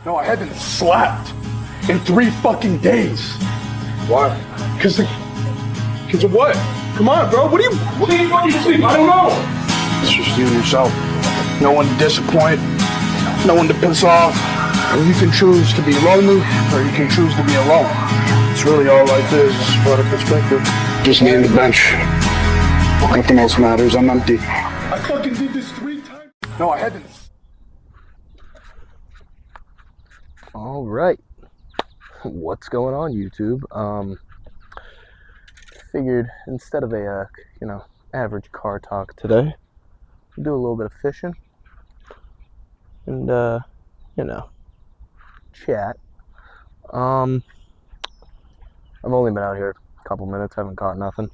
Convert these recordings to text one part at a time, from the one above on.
No, I haven't slept in 3 fucking days. Why? Because of what? Come on, bro. What are you fucking sleep? I don't know. It's just you and yourself. No one to disappoint. No one to piss off. And you can choose to be lonely, or you can choose to be alone. It's really all life is about a perspective. Just me and the bench. Nothing else matters. I'm empty. I fucking did this 3 times. No, I hadn't. All right. What's going on, YouTube? Figured instead of a average car talk today, do a little bit of fishing and chat. I've only been out here a couple minutes, haven't caught nothing.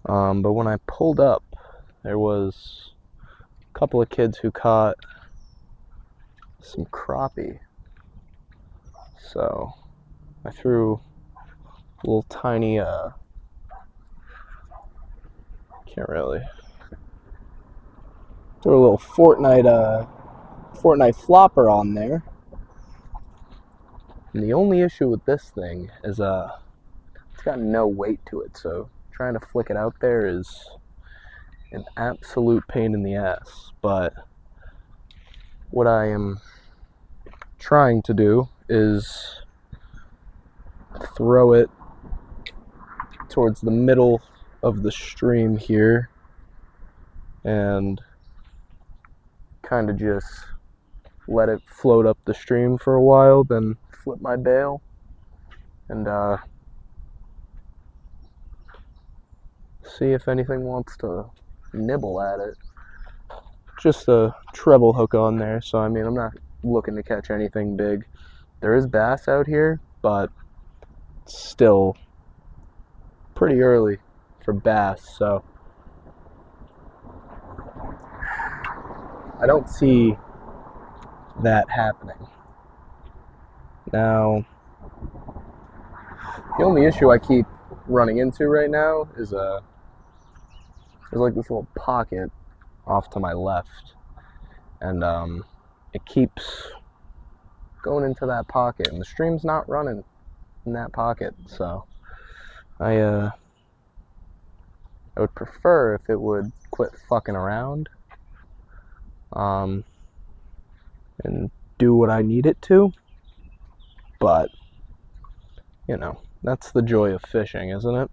But when I pulled up, there was a couple of kids who caught some crappie. So I threw a little tiny, threw a little Fortnite flopper on there. And the only issue with this thing is it's got no weight to it, so trying to flick it out there is an absolute pain in the ass. But what I am trying to do is throw it towards the middle of the stream here and kind of just let it float up the stream for a while, then flip my bail and see if anything wants to nibble at it. Just a treble hook on there, so I mean I'm not looking to catch anything big. There is bass out here, but still pretty early for bass, so I don't see that happening. Now, the only issue I keep running into right now is there's like this little pocket off to my left, and it keeps going into that pocket, and the stream's not running in that pocket, so I would prefer if it would quit fucking around and do what I need it to. But that's the joy of fishing, isn't it?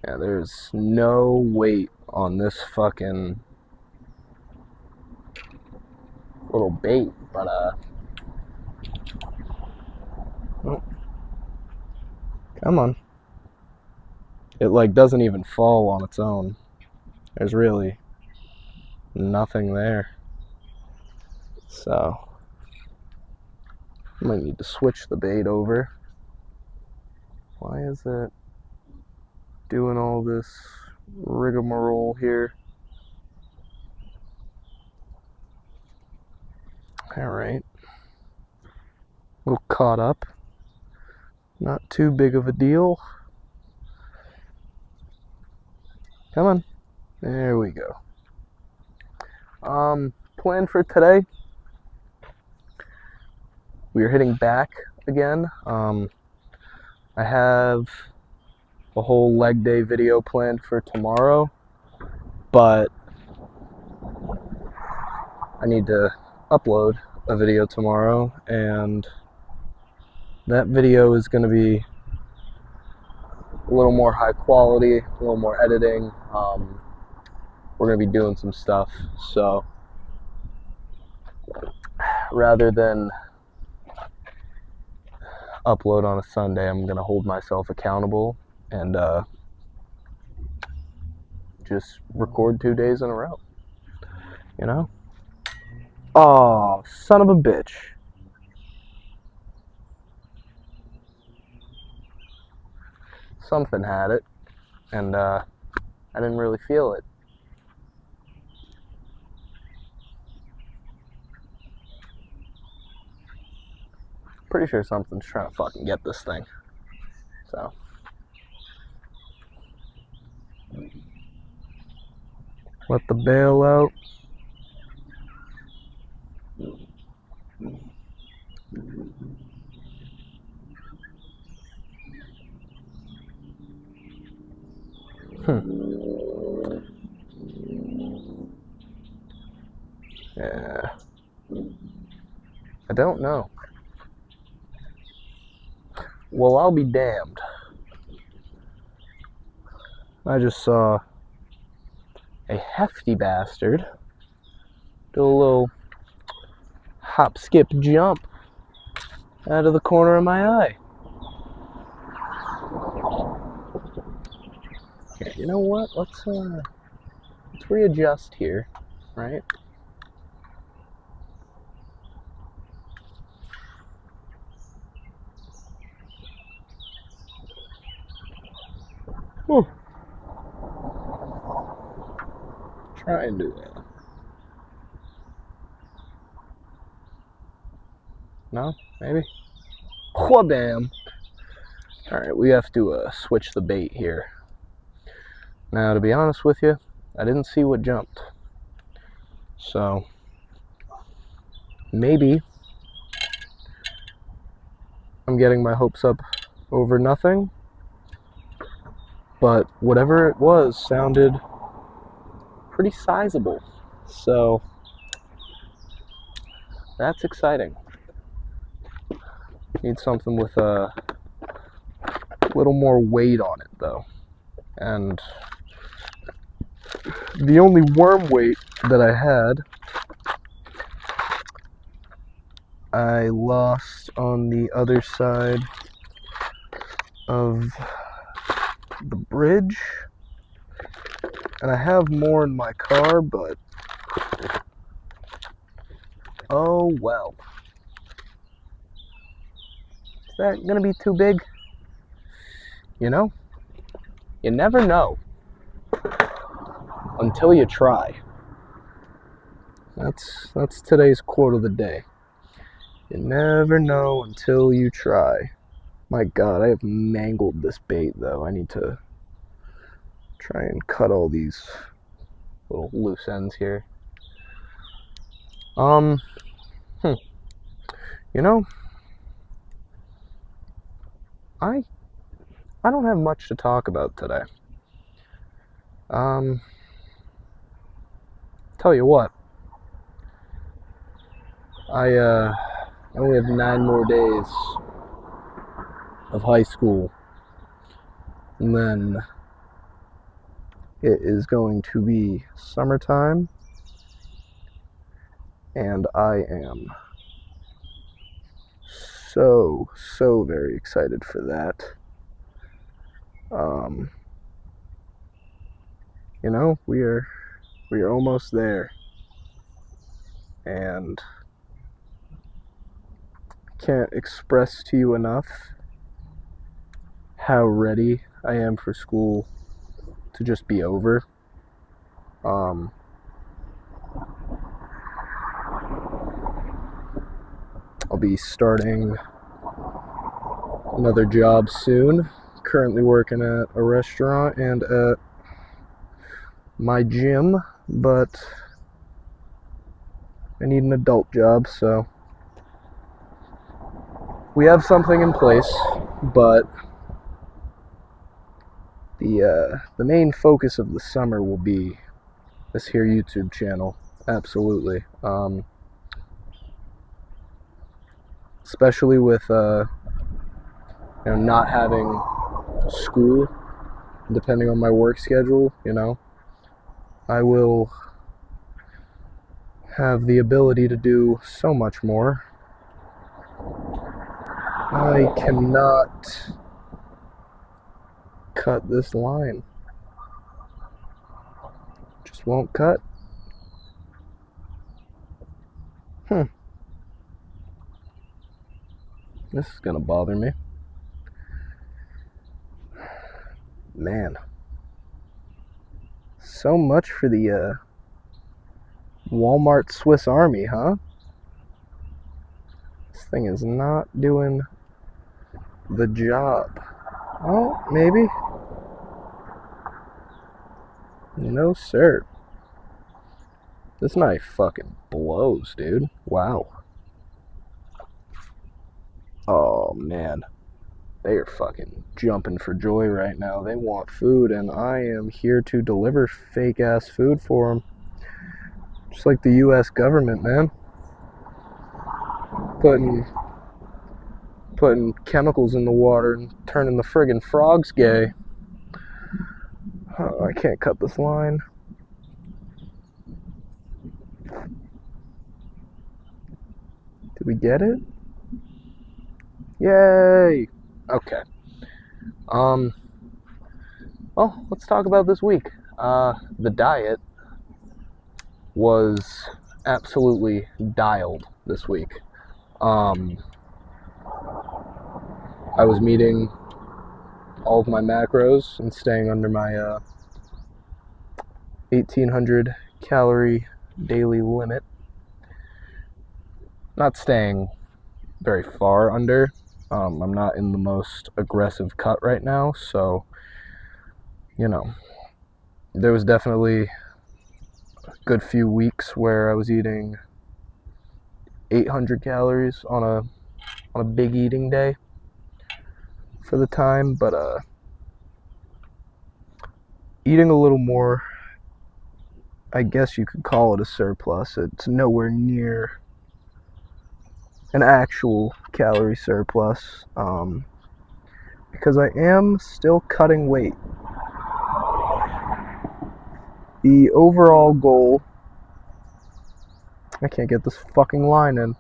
Yeah, there's no weight on this fucking little bait, but oh, come on. It like doesn't even fall on its own. There's really nothing there. So I might need to switch the bait over. Why is it doing all this rigmarole here? Alright. A little caught up. Not too big of a deal. Come on. There we go. Plan for today. We are hitting back again. I have a whole leg day video planned for tomorrow, but I need to upload a video tomorrow, and that video is going to be a little more high quality, a little more editing. We're going to be doing some stuff, so rather than upload on a Sunday, I'm going to hold myself accountable and just record 2 days in a row, Oh, son of a bitch. Something had it, and I didn't really feel it. Pretty sure something's trying to fucking get this thing. So Let the bail out. Yeah. I don't know. Well, I'll be damned. I just saw a hefty bastard do a little hop, skip, jump out of the corner of my eye. You know what? Let's readjust here, right? Whew. Try and do that. No? Maybe? Wha-bam! Alright, we have to switch the bait here. Now, to be honest with you, I didn't see what jumped. So, maybe I'm getting my hopes up over nothing. But whatever it was sounded pretty sizable. So, that's exciting. Need something with a little more weight on it, though. And the only worm weight that I had, I lost on the other side of the bridge. And I have more in my car, but oh well. Is that gonna be too big? You know? You never know until you try. That's today's quote of the day. You never know until you try. My God, I have mangled this bait though. I need to try and cut all these little loose ends here. You know, I don't have much to talk about today. Tell you what, I only have 9 more days of high school, and then it is going to be summertime, and I am so very excited for that. You know, we are almost there, and can't express to you enough how ready I am for school to just be over. I'll be starting another job soon. Currently working at a restaurant and at my gym, but I need an adult job, so we have something in place, but the main focus of the summer will be this here YouTube channel. Absolutely. Especially with not having school, depending on my work schedule, I will have the ability to do so much more. I cannot cut this line. Just won't cut. This is gonna bother me. Man. So much for the Walmart Swiss Army, huh? This thing is not doing the job. Oh, maybe. No, sir. This knife fucking blows, dude. Wow. Oh, man. They are fucking jumping for joy right now. They want food, and I am here to deliver fake-ass food for them. Just like the U.S. government, man. Putting chemicals in the water and turning the friggin' frogs gay. Oh, I can't cut this line. Did we get it? Yay! Okay. Well, let's talk about this week. The diet was absolutely dialed this week. I was meeting all of my macros and staying under my 1,800 calorie daily limit. Not staying very far under. I'm not in the most aggressive cut right now, so, you know, there was definitely a good few weeks where I was eating 800 calories on a big eating day for the time, but eating a little more, I guess you could call it a surplus. It's nowhere near an actual calorie surplus, because I am still cutting weight. The overall goal, I can't get this fucking line in.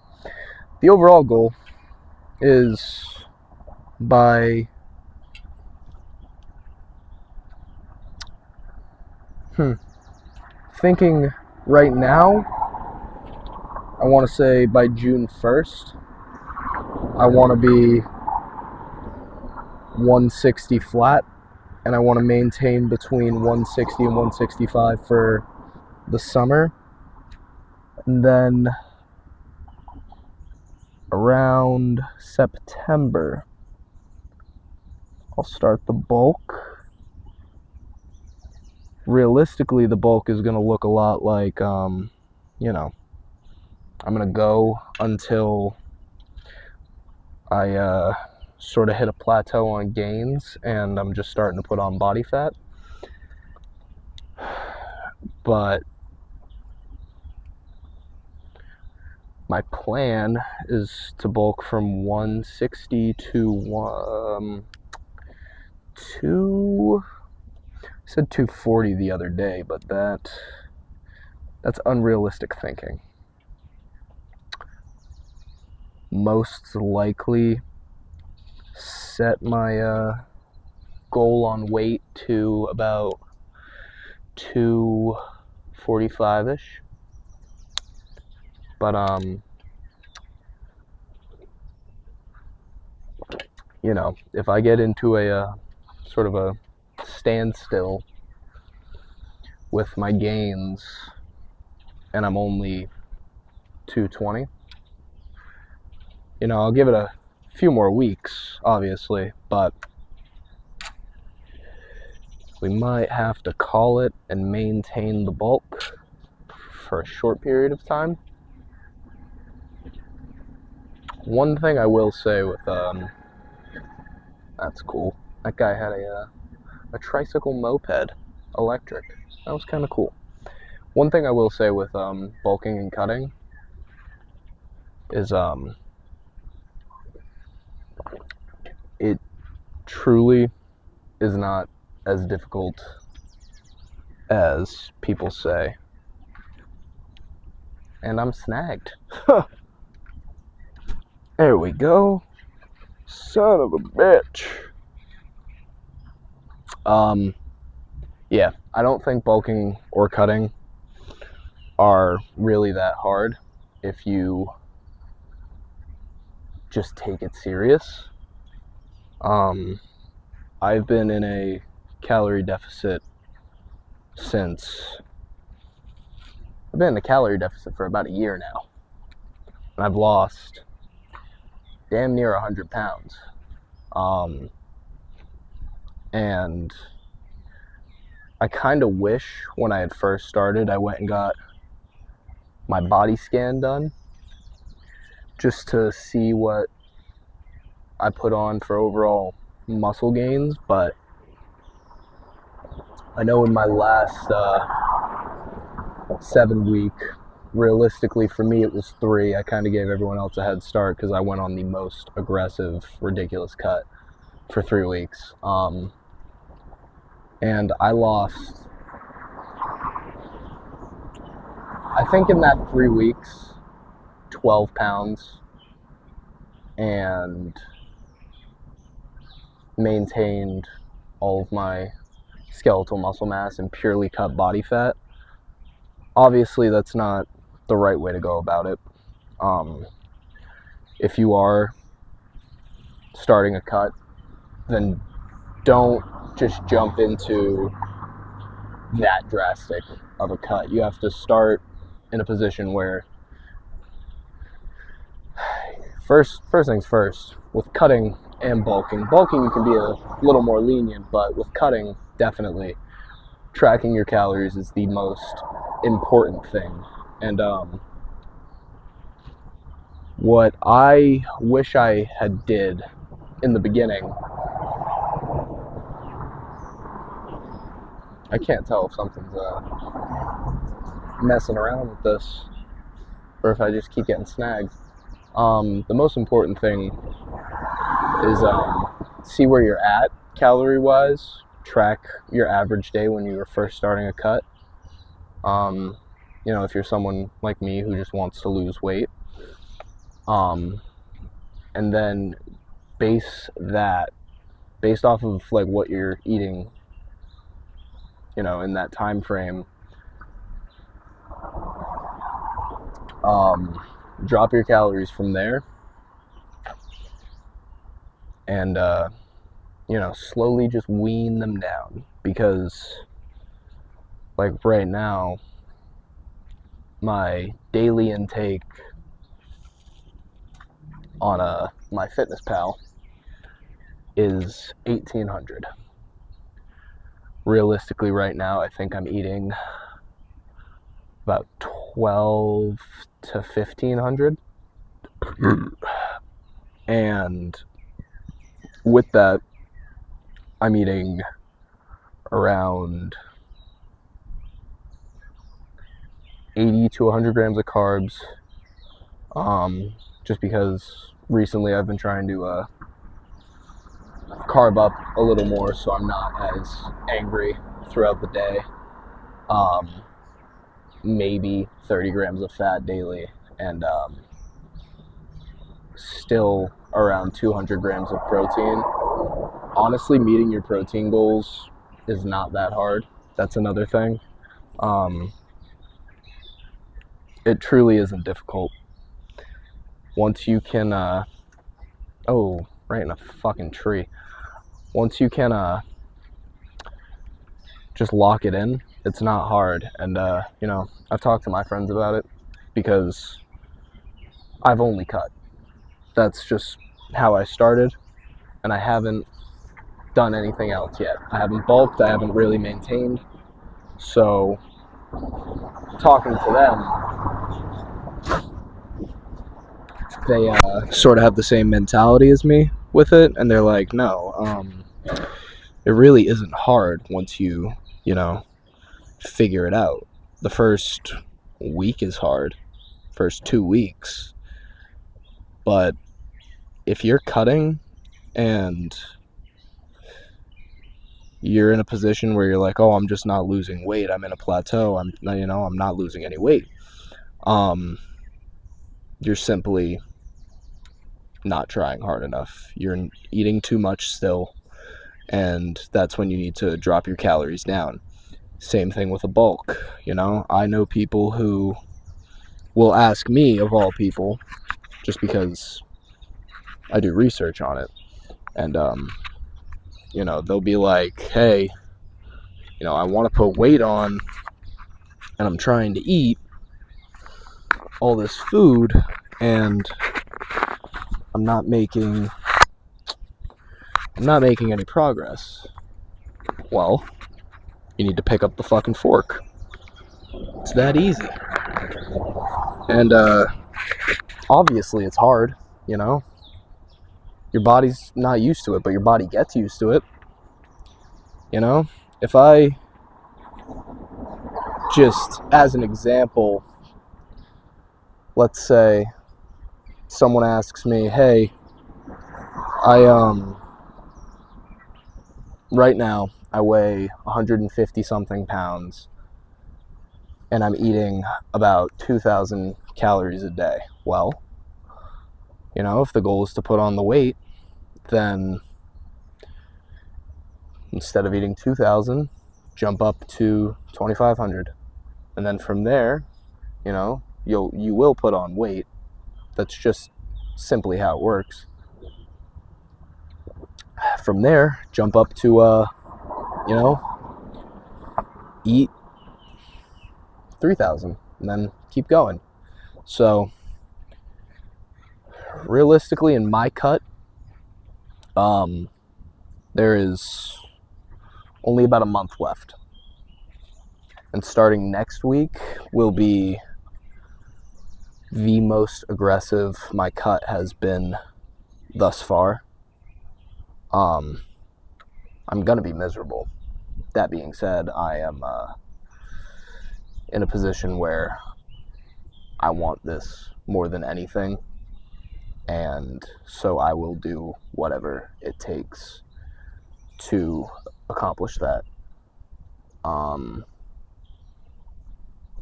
The overall goal is by thinking right now, I want to say by June 1st, I want to be 160 flat, and I want to maintain between 160 and 165 for the summer. And then around September, I'll start the bulk. Realistically, the bulk is going to look a lot like, I'm going to go until I sort of hit a plateau on gains and I'm just starting to put on body fat. But my plan is to bulk from 160 to I said 240 the other day, but that's unrealistic thinking. Most likely set my goal on weight to about 245-ish. But if I get into a sort of a standstill with my gains and I'm only 220, I'll give it a few more weeks, obviously, but we might have to call it and maintain the bulk for a short period of time. One thing I will say with that's cool. That guy had a tricycle moped, electric. That was kind of cool. One thing I will say with bulking and cutting is it truly is not as difficult as people say. And I'm snagged. There we go. Son of a bitch. Yeah, I don't think bulking or cutting are really that hard if you just take it serious. I've been in a calorie deficit for about a year now. And I've lost damn near 100 pounds. And I kind of wish when I had first started, I went and got my body scan done just to see what I put on for overall muscle gains, but I know in my last 7 week, realistically for me it was 3. I kind of gave everyone else a head start because I went on the most aggressive, ridiculous cut for 3 weeks. And I lost, I think in that 3 weeks, 12 pounds and maintained all of my skeletal muscle mass and purely cut body fat. Obviously, that's not the right way to go about it. If you are starting a cut, then don't just jump into that drastic of a cut. You have to start in a position where first things first, with cutting and bulking you can be a little more lenient, but with cutting, definitely tracking your calories is the most important thing. And what I wish I had did in the beginning, I can't tell if something's messing around with this or if I just keep getting snagged. The most important thing is see where you're at calorie wise, track your average day when you were first starting a cut. You know, if you're someone like me who just wants to lose weight, and then based off of like what you're eating, you know, in that time frame, drop your calories from there, and you know, slowly just wean them down, because like right now my daily intake on my FitnessPal is 1,800. Realistically right now I think I'm eating about 12 to 1,500, and with that I'm eating around 80 to 100 grams of carbs, just because recently I've been trying to carb up a little more so I'm not as angry throughout the day. Maybe 30 grams of fat daily, and still around 200 grams of protein. Honestly, meeting your protein goals is not that hard. That's another thing. It truly isn't difficult. Once you can, oh, right in a fucking tree. Once you can, just lock it in, it's not hard. And, you know, I've talked to my friends about it because I've only cut. That's just how I started, and I haven't done anything else yet. I haven't bulked, I haven't really maintained. So, talking to them, they sort of have the same mentality as me with it, and they're like, no, it really isn't hard once you know, figure it out. The first week is hard, first 2 weeks, but if you're cutting and you're in a position where you're like, oh, I'm just not losing weight, I'm in a plateau, I'm not losing any weight, you're simply not trying hard enough. You're eating too much still, and that's when you need to drop your calories down. Same thing with a bulk. You know, I know people who will ask me, of all people, just because I do research on it, and you know, they'll be like, hey, you know, I want to put weight on and I'm trying to eat all this food and I'm not making any progress. Well, you need to pick up the fucking fork. It's that easy. And obviously it's hard, you know. Your body's not used to it, but your body gets used to it. You know, if I just, as an example, let's say someone asks me, hey, right now I weigh 150 something pounds and I'm eating about 2,000 calories a day. Well, you know, if the goal is to put on the weight, then instead of eating 2,000, jump up to 2,500. And then from there, you know, you will put on weight. That's just simply how it works. From there, jump up to, you know, eat 3,000 and then keep going. So realistically, in my cut, there is only about a month left. And starting next week will be the most aggressive my cut has been thus far. I'm gonna be miserable. That being said, I am in a position where I want this more than anything, and so I will do whatever it takes to accomplish that.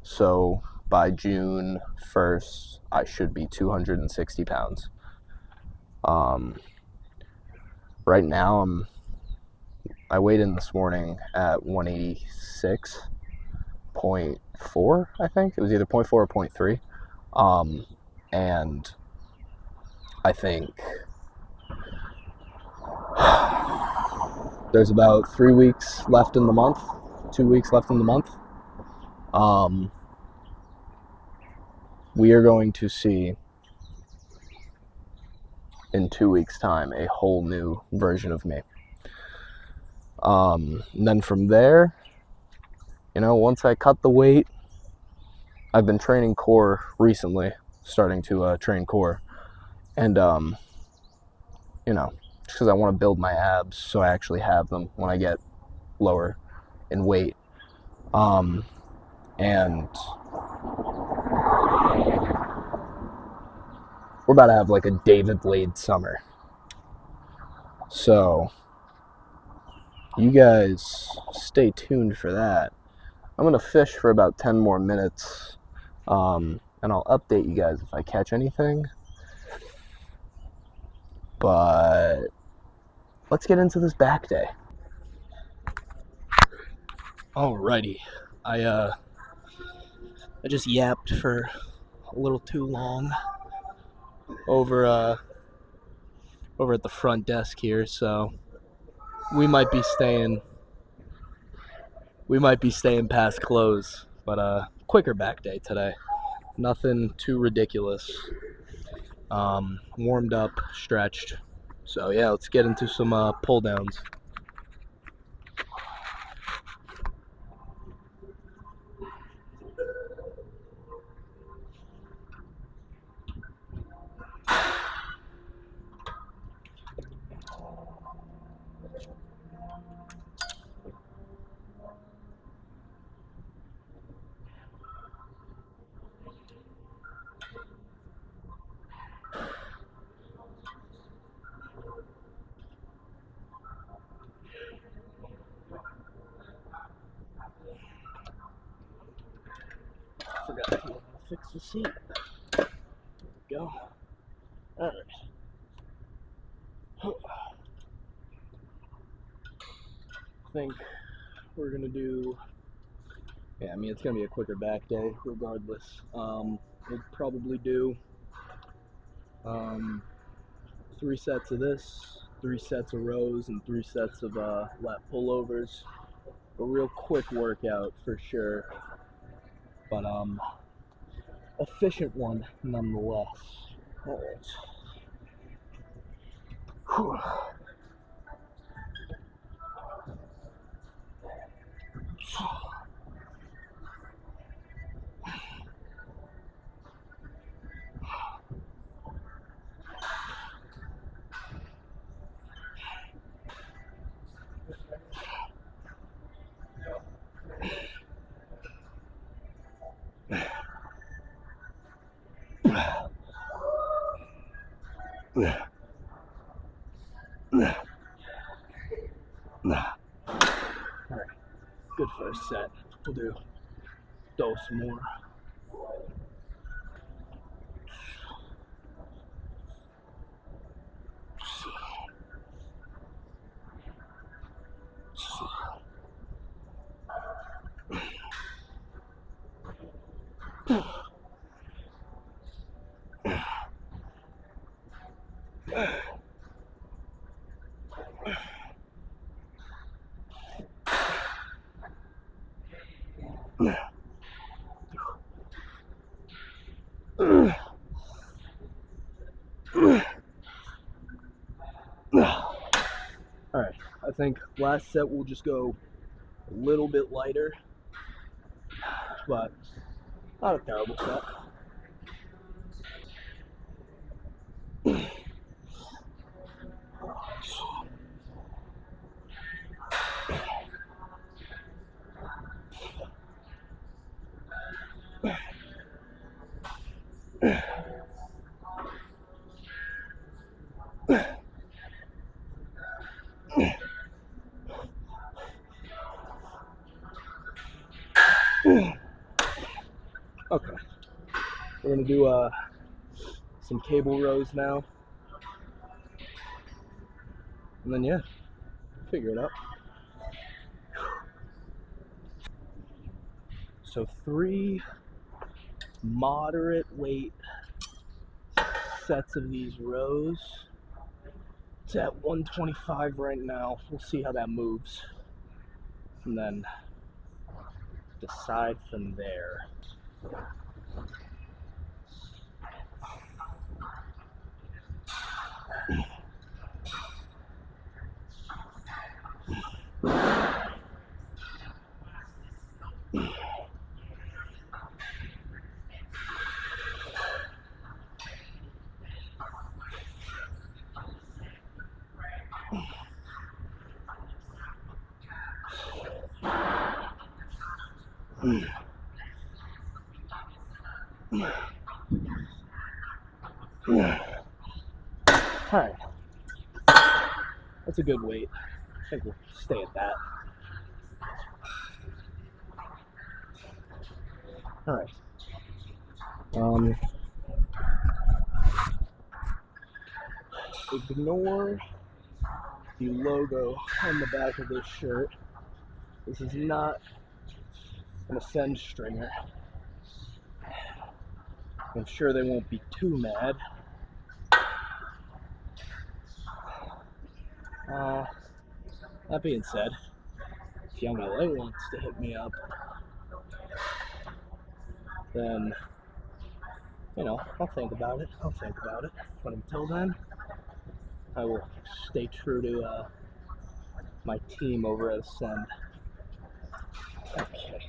So by June 1st, I should be 260 pounds. Right now, I weighed in this morning at 186.4, I think. It was either 0.4 or 0.3. And I think there's about 3 weeks left in the month, 2 weeks left in the month. We are going to see in 2 weeks' time a whole new version of me. And then from there, you know, once I cut the weight, I've been training core recently, starting to train core. And, you know, just because I want to build my abs so I actually have them when I get lower in weight. And we're about to have like a David Blade summer. So you guys stay tuned for that. I'm going to fish for about 10 more minutes, and I'll update you guys if I catch anything. But let's get into this back day. Alrighty. I just yapped for a little too long over at the front desk here, so we might be staying past close, but quicker back day today. Nothing too ridiculous. Warmed up, stretched. So yeah, let's get into some pull downs. Forgot to fix the seat. There we go. Alright. I think we're gonna do, yeah, I mean, it's gonna be a quicker back day regardless. We'll probably do 3 sets of this, 3 sets of rows, and 3 sets of lat pullovers. A real quick workout for sure, but efficient one nonetheless. All right. Whew. Alright, good first set. We'll do dose more. Alright, I think last set we'll just go a little bit lighter, but not a terrible set. Okay, we're gonna do some cable rows now, and then yeah, figure it out. So 3 moderate weight sets of these rows. It's at 125 right now. We'll see how that moves, and then decide from there. Alright, that's a good weight. I think we'll stay at that. Alright. Ignore the logo on the back of this shirt. This is not an Ascend stringer. I'm sure they won't be too mad. That being said, if Young LA wants to hit me up, then, you know, I'll think about it. But until then, I will stay true to my team over at Ascend. Okay.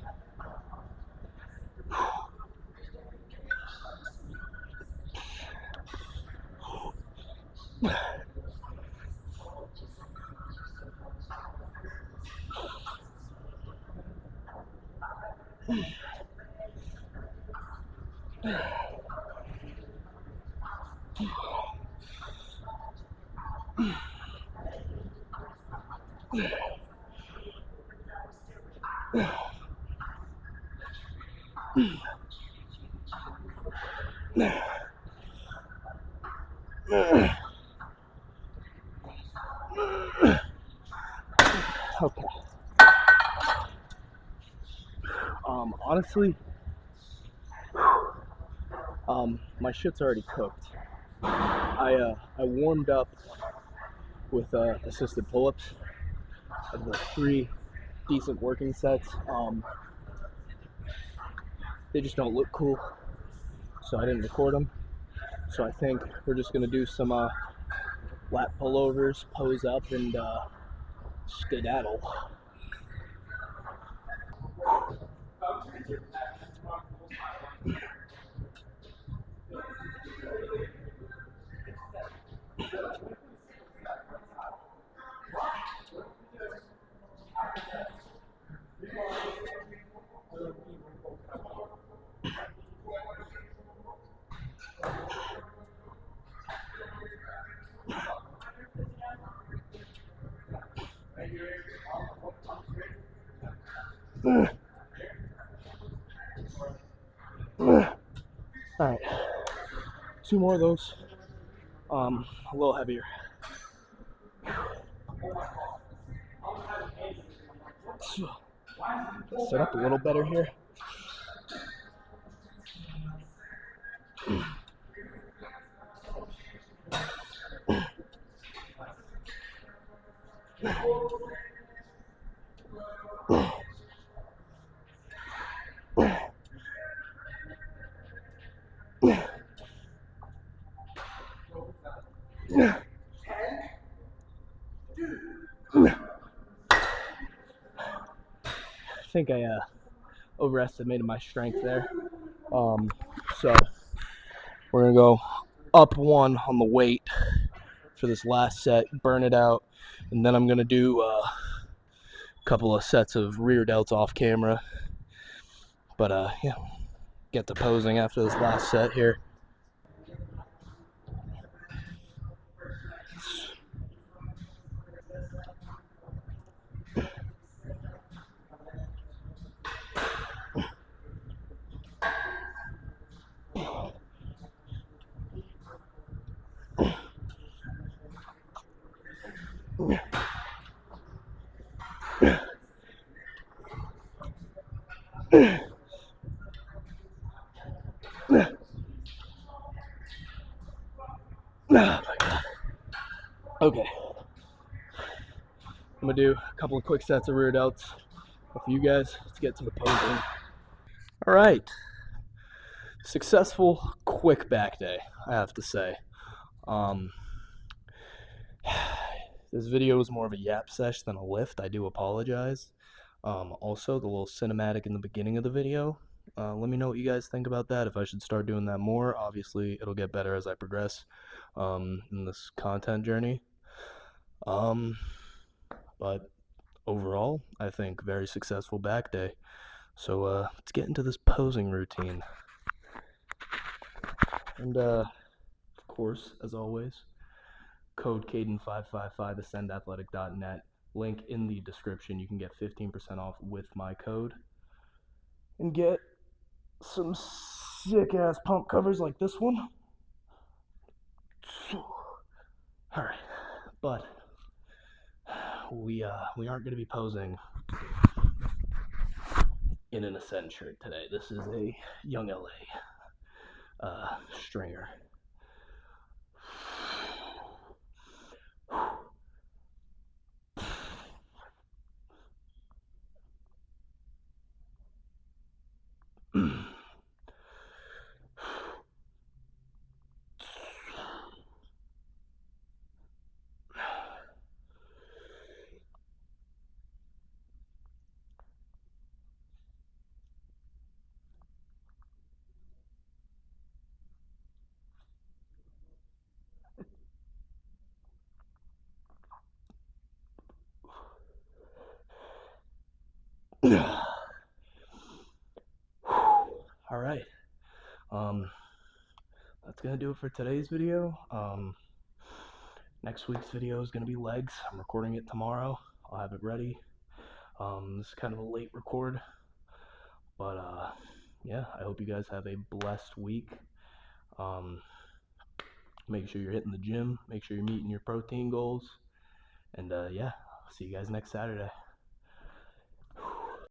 Okay. Honestly, my shit's already cooked. I warmed up with assisted pull-ups. I did 3 decent working sets. They just don't look cool, so I didn't record them. So I think we're just gonna do some lat pullovers, pose up, and skedaddle. All right, 2 more of those. A little heavier. Set up a little better here. I think I overestimated my strength there. So we're gonna go up 1 on the weight for this last set, burn it out, and then I'm gonna do a couple of sets of rear delts off camera. But yeah, get to posing after this last set here. Okay, I'm gonna do a couple of quick sets of rear delts. But for you guys, let's get to the posing. All right, successful quick back day, I have to say. This video was more of a yap sesh than a lift. I do apologize. Also, the little cinematic in the beginning of the video. Let me know what you guys think about that. If I should start doing that more, obviously it'll get better as I progress in this content journey. But overall, I think very successful back day. So let's get into this posing routine. And of course, as always, code Caden555, ascendathletic.net. Link in the description. You can get 15% off with my code and get some sick ass pump covers like this one. All right, but we aren't going to be posing in an Ascend shirt today. This is a Young LA stringer. All right, that's gonna do it for today's video. Next week's video is gonna be legs. I'm recording it tomorrow. I'll have it ready. This is kind of a late record, but yeah, I hope you guys have a blessed week. Make sure you're hitting the gym, make sure you're meeting your protein goals, and yeah, I'll see you guys next Saturday.